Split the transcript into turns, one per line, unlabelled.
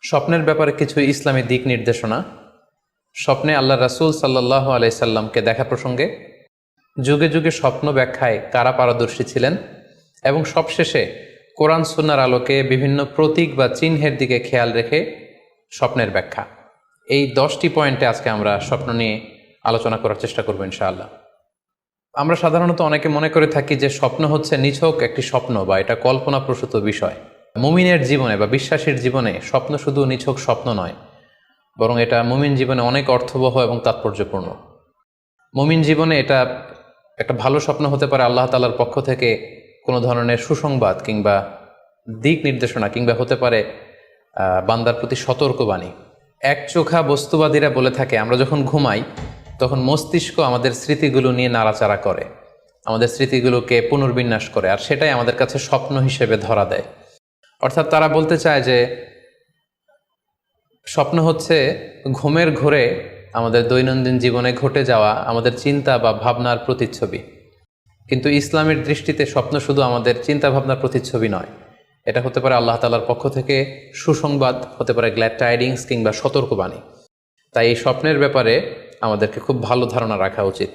স্বপ্নের ব্যাপারে কিছু ইসলামী দিক নির্দেশনা, স্বপ্নে আল্লাহ রাসূল সাল্লাল্লাহু আলাইহি সাল্লামকে দেখা প্রসঙ্গে, যুগে যুগে স্বপ্ন ব্যাখ্যায় কারা পারদর্শী ছিলেন, এবং সবশেষে কোরআন সুন্নাহর আলোকে বিভিন্ন প্রতীক বা চিহ্নের দিকে খেয়াল রেখে স্বপ্নের ব্যাখ্যা। এই 10টি পয়েন্টে আজকে আমরা স্বপ্ন নিয়ে আলোচনা করার চেষ্টা করব ইনশাআল্লাহ। আমরা সাধারণত অনেকে মনে করে থাকি যে স্বপ্ন হচ্ছে নিছক একটি স্বপ্ন বা এটা কল্পনাপ্রসূত বিষয়। মুমিনের জীবনে বা বিশ্বাসীর জীবনে স্বপ্ন শুধু নিছক স্বপ্ন নয়, বরং এটা মুমিন জীবনে অনেক অর্থবহ এবং তাৎপর্যপূর্ণ। মুমিন জীবনে এটা একটা ভালো স্বপ্ন হতে পারে আল্লাহ তাআলার পক্ষ থেকে কোনো ধরনের সুসংবাদ কিংবা দিক নির্দেশনা, কিংবা হতে পারে বান্দার প্রতি সতর্কবাণী। একচোখা বস্তুবাদীরা বলে থাকে আমরা যখন ঘুমাই তখন মস্তিষ্ক আমাদের স্মৃতিগুলো নিয়ে নাড়াচাড়া করে, আমাদের স্মৃতিগুলোকে পুনর্বিন্যাস করে, আর সেটাই আমাদের কাছে স্বপ্ন হিসেবে ধরা দেয়। অর্থাৎ তারা বলতে চায় যে স্বপ্ন হচ্ছে ঘুমের ঘোরে আমাদের দৈনন্দিন জীবনে ঘটে যাওয়া আমাদের চিন্তা বা ভাবনার প্রতিচ্ছবি। কিন্তু ইসলামের দৃষ্টিতে স্বপ্ন শুধু আমাদের চিন্তা ভাবনার প্রতিচ্ছবি নয়, এটা হতে পারে আল্লাহ তাআলার পক্ষ থেকে সুসংবাদ, হতে পারে গ্ল্যাড টাইডিংস কিংবা সতর্কবাণী। তাই এই স্বপ্নের ব্যাপারে আমাদেরকে খুব ভালো ধারণা রাখা উচিত।